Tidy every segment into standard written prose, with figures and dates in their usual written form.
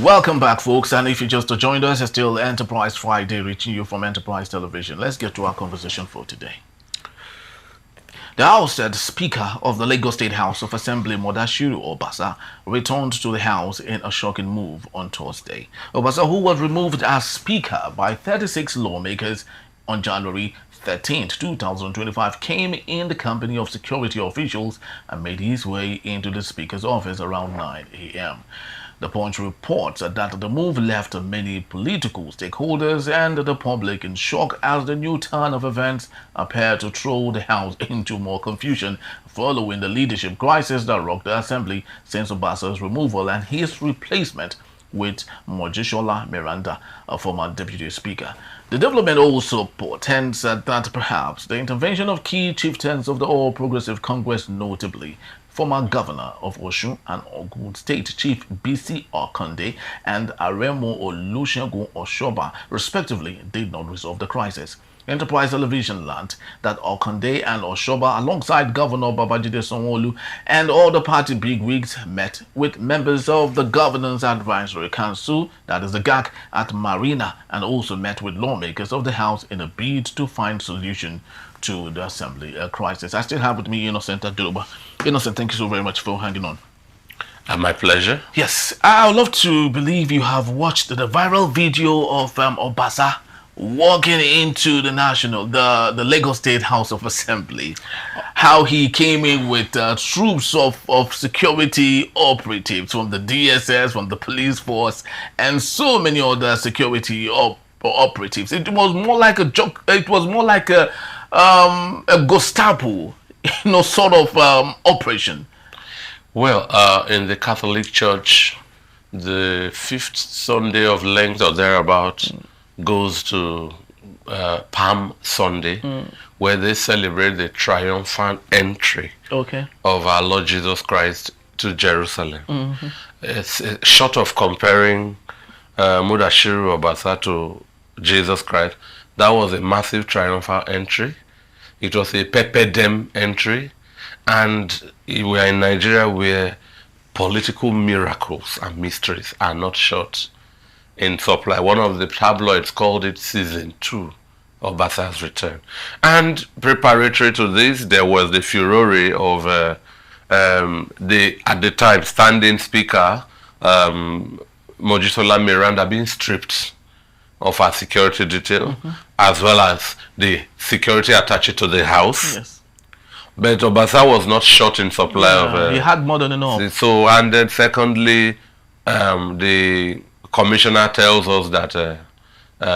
Welcome back, folks. And if you just joined us, it's still Enterprise Friday, reaching you from Enterprise Television. Let's get to our conversation for today. The House Speaker of the Lagos State House of Assembly, Mudashiru Obasa, returned to the House in a shocking move on Thursday. Obasa, who was removed as Speaker by 36 lawmakers on January 13th, 2025, came in the company of security officials and made his way into the Speaker's office around 9 a.m. The Punch reports that the move left many political stakeholders and the public in shock as the new turn of events appeared to throw the House into more confusion following the leadership crisis that rocked the Assembly since Obasa's removal and his replacement with Mojisola Meranda, a former deputy speaker. The development also portends that perhaps the intervention of key chieftains of the All Progressive Congress, notably former governor of Osun and Ogun State Chief B.C. Okande and Aremo Olusegun Oshoba, respectively, did not resolve the crisis. Enterprise Television learned that Okande and Oshoba, alongside Governor Babajide Sanwo-Olu and all the party bigwigs, met with members of the Governance Advisory Council, that is the GAC, at Marina, and also met with lawmakers of the House in a bid to find solution to the Assembly crisis. I still have with me Innocent Agloba. Innocent, thank you so very much for hanging on. My pleasure. Yes, I would love to believe you have watched the viral video of Obasa walking into the Lagos State House of Assembly. How he came in with troops of security operatives from the DSS, from the police force, and so many other security operatives. It was more like a joke. It was more like a Gestapo, sort of operation. Well, in the Catholic Church, the 5th Sunday of Lent or thereabout goes to Palm Sunday, where they celebrate the triumphant entry of our Lord Jesus Christ to Jerusalem. It's short of comparing Mudashiru Obasa to Jesus Christ. That was a massive triumphal entry. It was a pepedem entry. And we are in Nigeria where political miracles and mysteries are not short in supply. One of the tabloids called it Season 2, Obasa's return. And preparatory to this, there was the furore of at the time, standing speaker, Mojisola Meranda, being stripped of her security detail, as well as the security attached to the house. Yes. But Obasa was not short in supply of... he had more than enough. So, and then secondly, the commissioner tells us that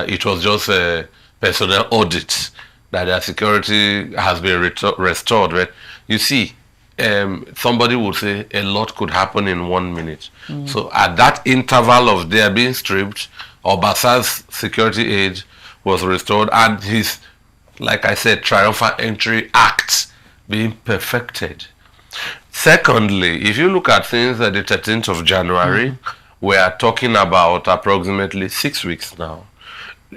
it was just a personnel audit, that their security has been restored. But you see, somebody would say a lot could happen in 1 minute. So at that interval of their being stripped, Obasa's security aid was restored and his, like I said, triumphant entry act being perfected. Secondly, if you look at things at the 13th of January, we are talking about approximately 6 weeks now.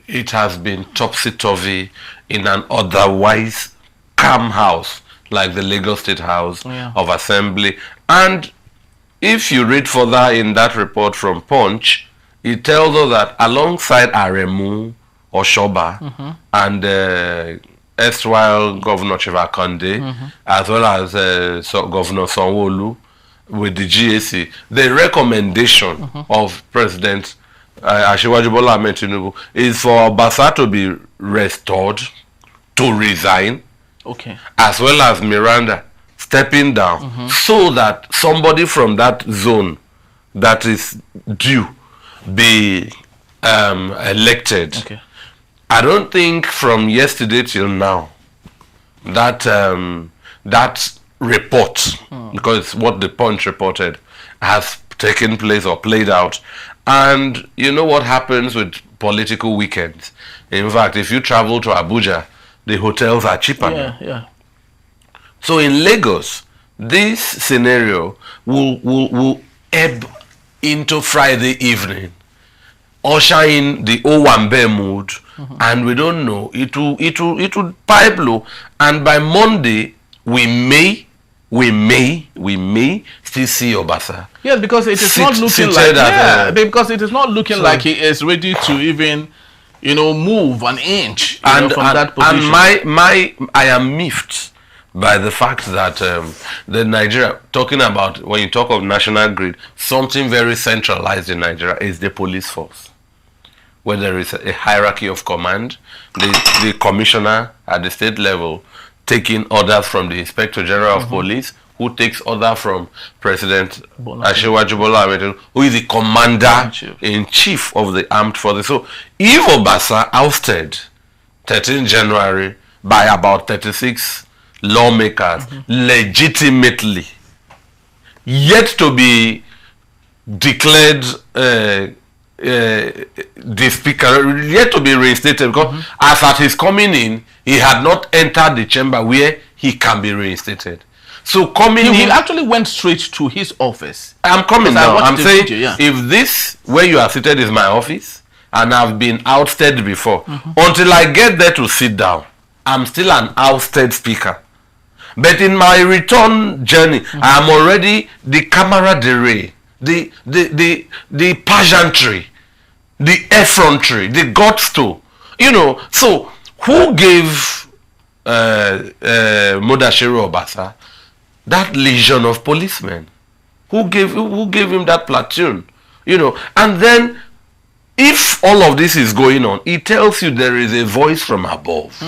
It has been topsy-turvy in an otherwise calm house like the Lagos State House of Assembly. And if you read further in that report from Punch, it tells us that alongside Aremu Oshoba and erstwhile Governor Okande, as well as Governor Sanwo-Olu with the GAC, the recommendation of President Asiwaju Bola Ahmed Tinubu is for Obasa to be restored, to resign, as well as Miranda stepping down, so that somebody from that zone that is due be elected. I don't think from yesterday till now that that report, because what the Punch reported, has taken place or played out. And you know what happens with political weekends? In fact, if you travel to Abuja, the hotels are cheaper now. So in Lagos, this scenario will ebb into Friday evening, usher in the Owambe mood, and we don't know. It will pipe low, and by Monday we may we may still see Obasa. Yes, because it is not looking like because it is not looking like he is ready to even, move an inch from that position. And I am miffed by the fact that the Nigeria, talking about, when you talk of national grid, something very centralized in Nigeria is the police force, where there is a hierarchy of command. The commissioner at the state level taking orders from the Inspector General of Police, who takes order from President Asiwaju Bola Ahmed, who is the Commander-in-Chief of the Armed Forces. So if Obasa ousted 13 January by about 36 lawmakers legitimately, yet to be declared the speaker, yet to be reinstated, because as at his coming in, he had not entered the chamber where he can be reinstated. So he actually went straight to his office. I'm coming now. I'm saying, if this where you are seated is my office, and I've been ousted before, until I get there to sit down, I'm still an ousted speaker. But in my return journey, I am already the camaraderie, the pageantry, the effrontery, the gusto, So who gave Mudashiru Obasa that legion of policemen? Who gave him that platoon? And then if all of this is going on, it tells you there is a voice from above.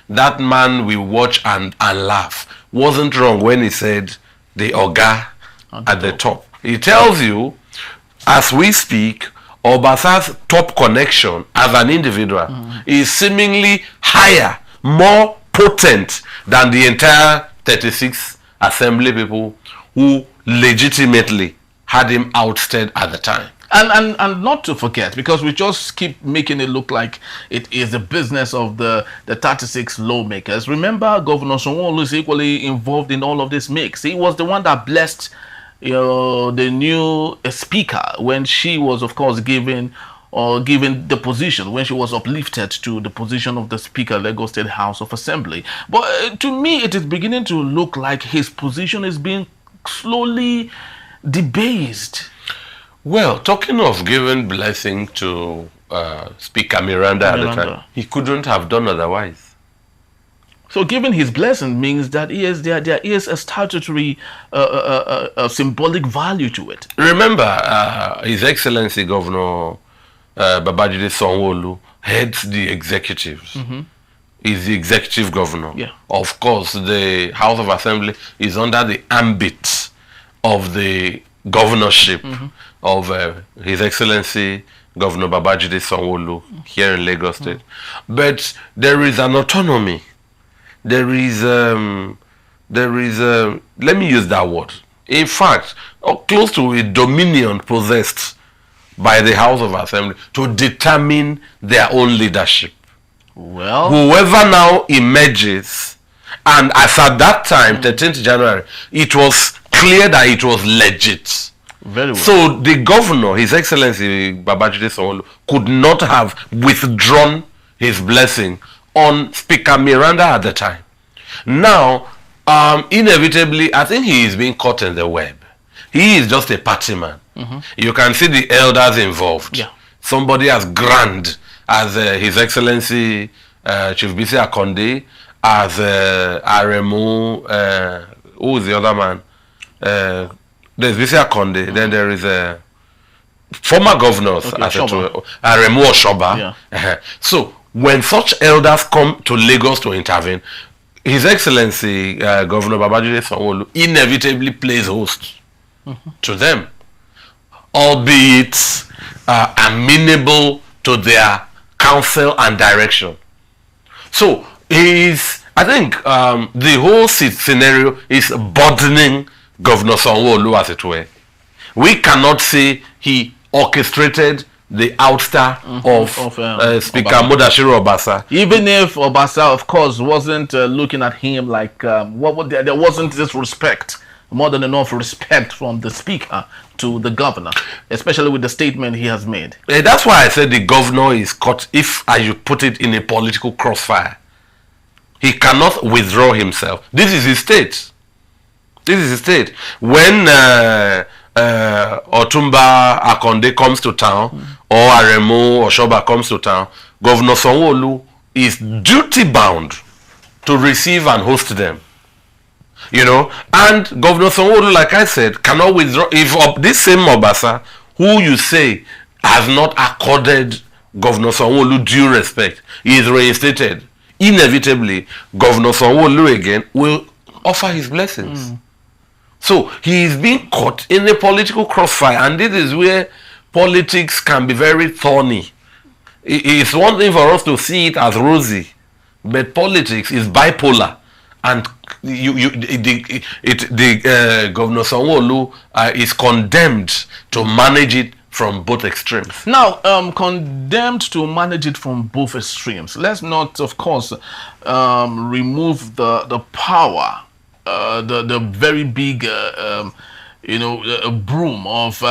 That man we watch and laugh wasn't wrong when he said the Oga at the top. He tells you, as we speak, Obasa's top connection as an individual is seemingly higher, more potent than the entire 36 assembly people who legitimately had him ousted at the time. And not to forget, because we just keep making it look like it is the business of the 36 lawmakers. Remember, Governor Sanwo-Olu is equally involved in all of this mix. He was the one that blessed the new speaker when she was, of course, given the position, when she was uplifted to the position of the Speaker, Lagos State House of Assembly. But to me, it is beginning to look like his position is being slowly debased. Well, talking of giving blessing to Speaker Meranda at the time, he couldn't have done otherwise. So giving his blessing means that there is a statutory, symbolic value to it. Remember, His Excellency Governor Babajide Sanwo-Olu heads the executive. Is the executive governor. Yeah. Of course, the House of Assembly is under the ambit of the governorship of His Excellency Governor Babajide Sanwo-Olu here in Lagos State. But there is an autonomy. There is, let me use that word. In fact, close to a dominion possessed by the House of Assembly to determine their own leadership. Well, whoever now emerges, and as at that time, 13th January, it was clear that it was legit. Very well. So the governor, His Excellency Babajide Sanwo-Olu, could not have withdrawn his blessing on Speaker Meranda at the time. Now, inevitably, I think he is being caught in the web. He is just a party man. You can see the elders involved. Yeah. Somebody as grand as His Excellency Chief Bisi Akonde, as Aremu, who is the other man? There's Bisi Akonde, then there is former governors, Aremu Oshoba. Yeah. So when such elders come to Lagos to intervene, His Excellency Governor Babajide Sanwo-Olu inevitably plays host to them, albeit amenable to their counsel and direction. So I think the whole scenario is burdening Governor Sanwo-Olu, as it were. We cannot say he orchestrated the ouster of Speaker Mudashiru Obasa. Even if Obasa, of course, wasn't looking at him like there wasn't this respect, more than enough respect from the speaker to the governor, especially with the statement he has made. That's why I said the governor is caught, if I should put it, in a political crossfire. He cannot withdraw himself. This is his state. This is his state. When Otumba Akonde comes to town, or Aremu Oshoba comes to town, Governor Sanwo-Olu is duty bound to receive and host them. You know, and Governor Sanwo-Olu, like I said, cannot withdraw. If this same Obasa, who you say has not accorded Governor Sanwo-Olu due respect, he is reinstated, inevitably, Governor Sanwo-Olu again will offer his blessings. So he is being caught in a political crossfire, and this is where politics can be very thorny. It's one thing for us to see it as rosy, but politics is bipolar, and Governor Sanwo-Olu is condemned to manage it from both extremes. Now, condemned to manage it from both extremes. Let's not, of course, remove the power, the very big, broom of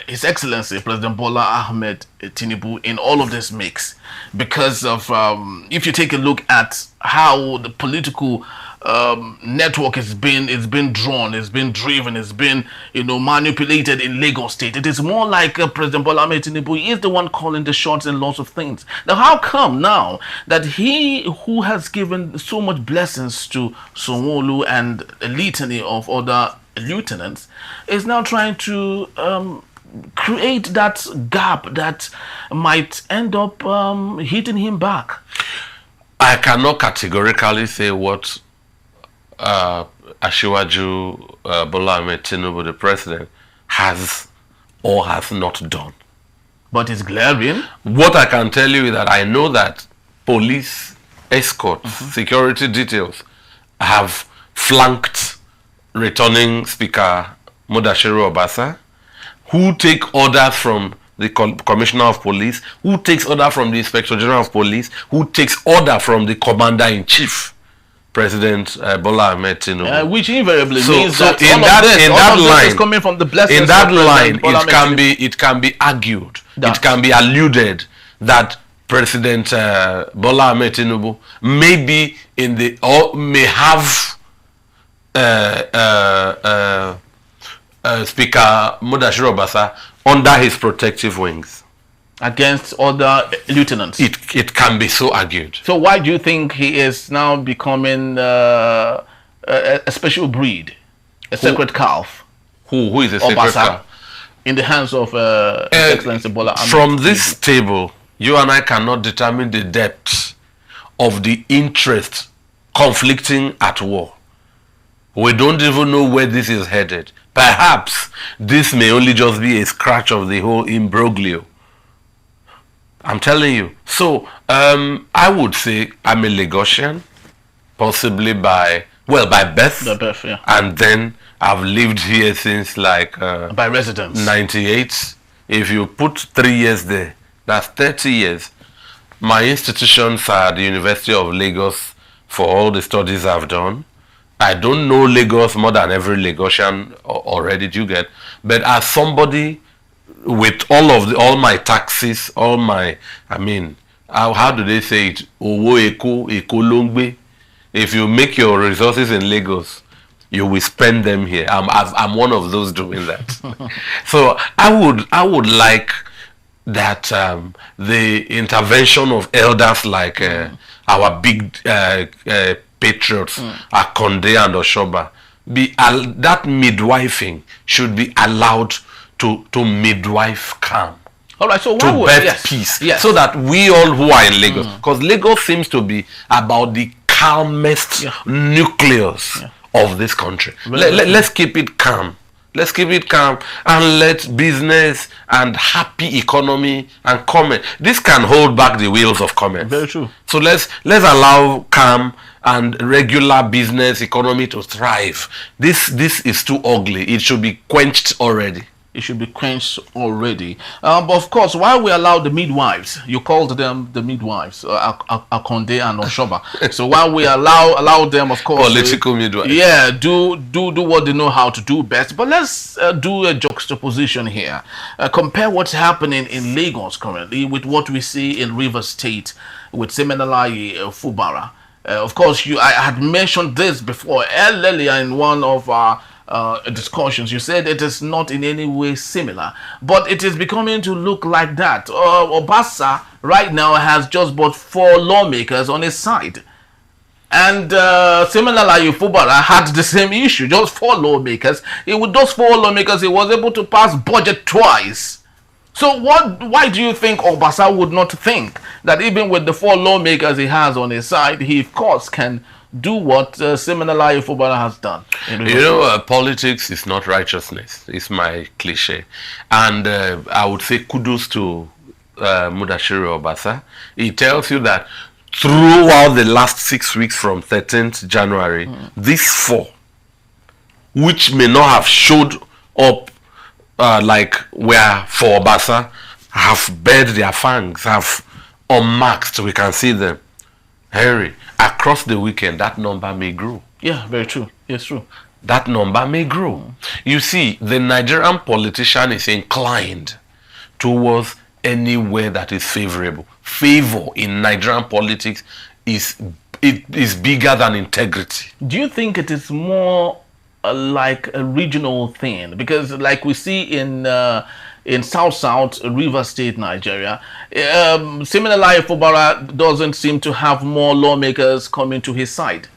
His Excellency President Bola Ahmed Tinubu in all of this mix, because of if you take a look at how the political network is being drawn, it's been driven, it's been manipulated in Lagos State. It is more like President Bola Ahmed Tinubu is the one calling the shots in lots of things. Now, how come now that he who has given so much blessings to Sanwo-Olu and a litany of other lieutenants is now trying to create that gap that might end up hitting him back? I cannot categorically say what Asiwaju Bola Ahmed Tinubu, the president, has or has not done. But it's glaring. What I can tell you is that I know that police escorts, security details have flanked returning Speaker Mudashiru Obasa, who take orders from the Commissioner of Police, who takes order from the Inspector General of Police, who takes order from the Commander-in-Chief, President Bola Ahmed Tinubu. Which invariably means that in that line, is coming from the blessings in that line, it can be argued, it can be alluded that President Bola Ahmed Tinubu may be may have Speaker Mudashiru Obasa under his protective wings against other lieutenants. It can be so argued. So why do you think he is now becoming a special breed, a sacred calf? Who is a sacred Obasa, calf? In the hands of His Excellency Bola Ahmed. From this table, you and I cannot determine the depth of the interest conflicting at war. We don't even know where this is headed. Perhaps this may only just be a scratch of the whole imbroglio. I'm telling you. So, I would say I'm a Lagosian, possibly by birth. By birth, yeah. And then I've lived here since by residence. 98. If you put 3 years there, that's 30 years. My institutions are the University of Lagos for all the studies I've done. I don't know Lagos more than every Lagosian already, do you get? But as somebody with all my taxes, how do they say it? If you make your resources in Lagos, you will spend them here. I'm one of those doing that. So I would like that the intervention of elders like our big patriots, Akonde and Oshoba, that midwifing should be allowed to midwife calm. All right, so to birth peace, so that we all who are in Lagos, because Lagos seems to be about the calmest nucleus of this country. Let's keep it calm. Let's keep it calm and let business and happy economy and commerce. This can hold back the wheels of commerce. Very true. So let's allow calm and regular business economy to thrive. This is too ugly. It should be quenched already. It should be quenched already. But of course, while we allow the midwives, you called them the midwives, Akonde and Oshoba. So while we allow them, of course, political midwives, do what they know how to do best. But let's do a juxtaposition here. Compare what's happening in Lagos currently with what we see in Rivers State with Semenalayi Fubara. Of course, I had mentioned this before earlier in one of our discussions. You said it is not in any way similar, but it is becoming to look like that. Obasa right now has just bought 4 lawmakers on his side. And similarly, Fubara had the same issue, just 4 lawmakers. With those 4 lawmakers, he was able to pass budget twice. So why do you think Obasa would not think that even with the 4 lawmakers he has on his side, he of course can do what similarly Fubara has done? Politics is not righteousness. It's my cliche. And I would say kudos to Mudashiru Obasa. He tells you that throughout the last 6 weeks from 13th January, these 4, which may not have showed up like where for Obasa, have bared their fangs, have unmasked, we can see them. Henry, across the weekend, that number may grow. Yeah, very true. Yes, true. That number may grow. You see, the Nigerian politician is inclined towards anywhere that is favorable. Favor in Nigerian politics is bigger than integrity. Do you think it is more like a regional thing? Because like we see in South River State, Nigeria, similarly Fubara doesn't seem to have more lawmakers coming to his side,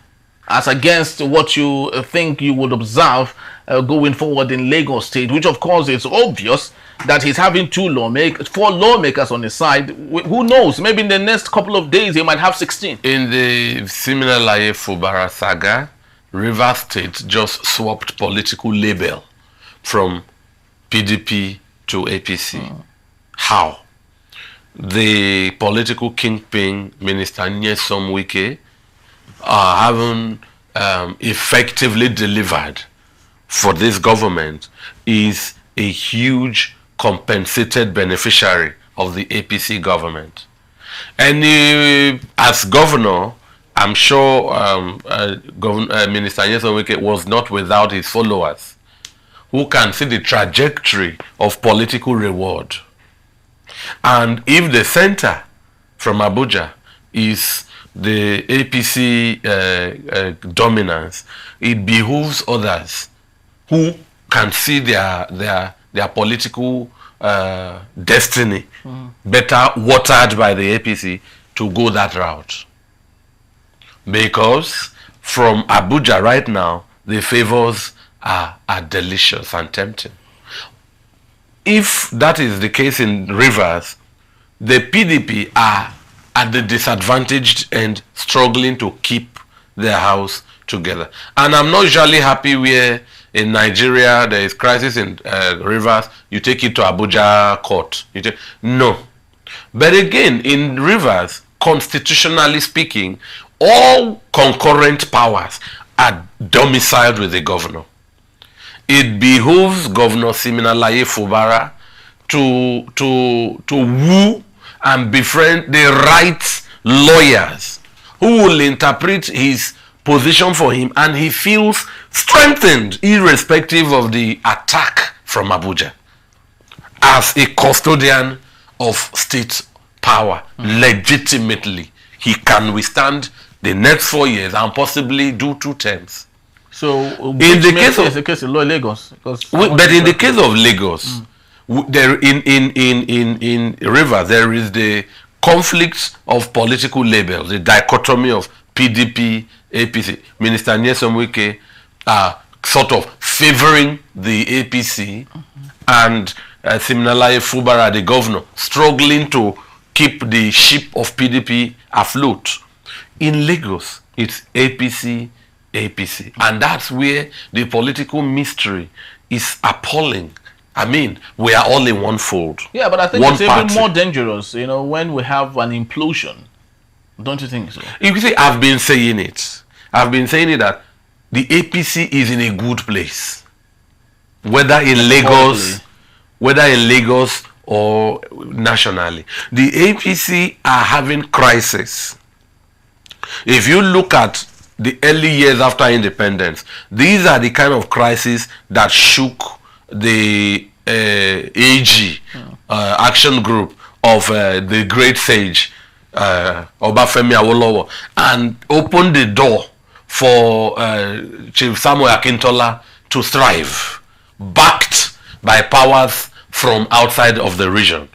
as against what you think you would observe going forward in Lagos State, which of course is obvious that he's having 4 lawmakers on his side. Who knows, maybe in the next couple of days he might have 16. In the similarly Fubara saga, River State just swapped political label from PDP to APC. How? The political kingpin, Minister Nyesom Wike, haven't effectively delivered for this government, is a huge compensated beneficiary of the APC government. And as governor, I'm sure Minister Nyesom Wike was not without his followers who can see the trajectory of political reward. And if the center from Abuja is the APC dominance, it behooves others who can see their political destiny better watered by the APC to go that route. Because from Abuja right now, the favors are delicious and tempting. If that is the case in Rivers, the PDP are at the disadvantaged end, struggling to keep their house together. And I'm not usually happy where in Nigeria there is crisis in Rivers, you take it to Abuja court. No. But again, in Rivers, constitutionally speaking, all concurrent powers are domiciled with the governor. It behooves Governor Siminalayi Fubara to woo and befriend the right lawyers who will interpret his position for him, and he feels strengthened irrespective of the attack from Abuja. As a custodian of state power, legitimately, he can withstand the next 4 years and possibly do 2 terms. So, in the case of Lagos, but in the case of Lagos, there in River there is the conflict of political labels, the dichotomy of PDP, APC. Minister Nyesom Wike sort of favoring the APC, and Siminalayi Fubara, the governor, struggling to keep the ship of PDP afloat. In Lagos, it's APC, and that's where the political mystery is appalling. I mean, we are all in one fold. Yeah, but I think it's even more dangerous, when we have an implosion. Don't you think so? You see, I've been saying it. that the APC is in a good place. Whether in Lagos or nationally. The APC are having crisis. If you look at the early years after independence, these are the kind of crises that shook the AG action group of the great sage Obafemi Awolowo and opened the door for Chief Samuel Akintola to thrive, backed by powers from outside of the region.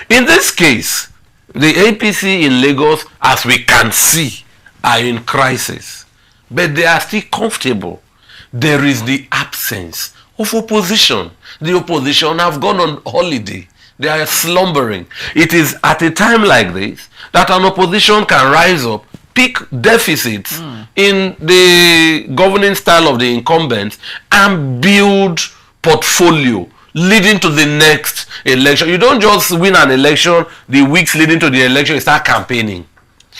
In this case, the APC in Lagos, as we can see, are in crisis, but they are still comfortable. There is the absence of opposition. The opposition have gone on holiday. They are slumbering. It is at a time like this that an opposition can rise up, pick deficits in the governing style of the incumbents, and build portfolio leading to the next election. You don't just win an election, the weeks leading to the election, you start campaigning.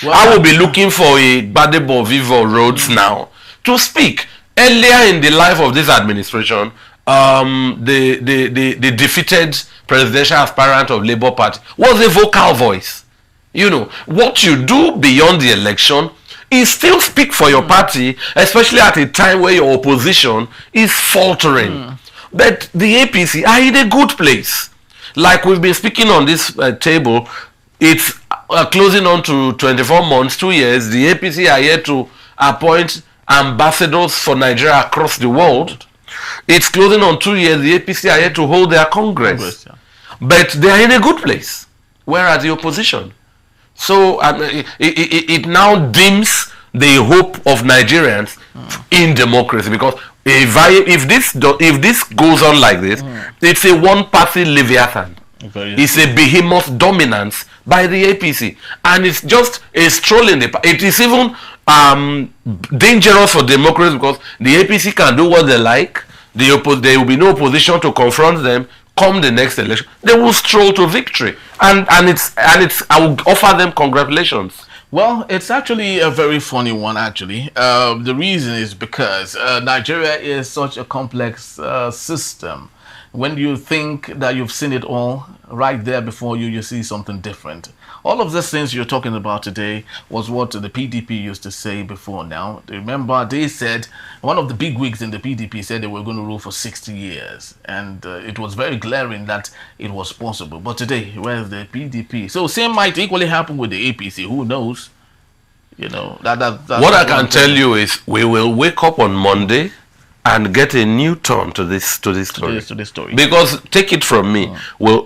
Well, I will be looking for a Badebo Vivo Roads now to speak. Earlier in the life of this administration, the defeated presidential aspirant of Labour Party was a vocal voice. You know, what you do beyond the election is still speak for your party, especially at a time where your opposition is faltering. But the APC are in a good place. Like we've been speaking on this table, it's closing on to 24 months, 2 years. The APC are here to appoint ambassadors for Nigeria across the world. It's closing on 2 years. The APC are here to hold their Congress. But they are in a good place. Whereas the opposition. So it now dims the hope of Nigerians in democracy, because if this goes on like this, it's a one-party Leviathan. It's a behemoth dominance by the APC, and it's just a stroll in the. It is even dangerous for democracy, because the APC can do what they like. There will be no opposition to confront them. Come the next election, they will stroll to victory, and it's. I will offer them congratulations. Well, it's actually a very funny one, actually. The reason is because Nigeria is such a complex system. When you think that you've seen it all, right there before you see something different. All of these things you're talking about today was what the PDP used to say before now. Remember, they said, one of the big wigs in the PDP said they were going to rule for 60 years. And it was very glaring that it was possible. But today, where's the PDP? So same might equally happen with the APC. Who knows? You know, that's what I can tell you is we will wake up on Monday and get a new turn to this story. Because take it from me,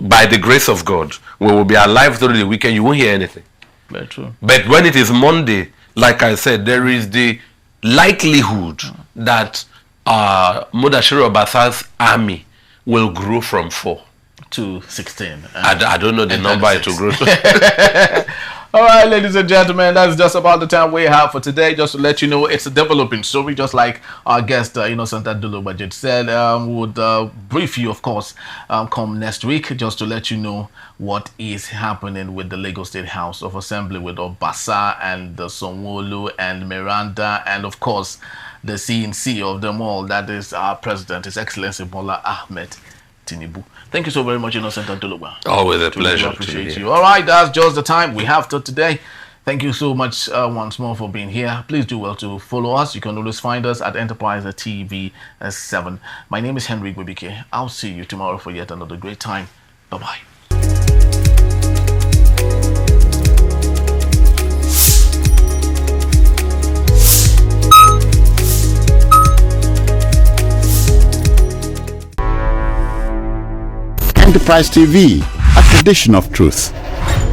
by the grace of God, we will be alive through the weekend. You won't hear anything. Very true. But when it is Monday, like I said, there is the likelihood that Mudashiru Obasa's army will grow from 4 to 16. I don't know the number it will grow to. All right, ladies and gentlemen, that's just about the time we have for today. Just to let you know, it's a developing story, just like our guest, Innocent Adulubajit said. We would brief you, of course, come next week, just to let you know what is happening with the Lagos State House of Assembly, with Obasa and Sanwo-Olu and Meranda, and of course, the CNC of them all. That is our president, His Excellency Bola Ahmed Tinubu. Thank you so very much, Innocent Antoluba. Always a pleasure. Appreciate you. All right, that's just the time we have for today. Thank you so much once more for being here. Please do well to follow us. You can always find us at Enterprise TV 7. My name is Henry Gwibike. I'll see you tomorrow for yet another great time. Bye-bye. Enterprise TV, a tradition of truth.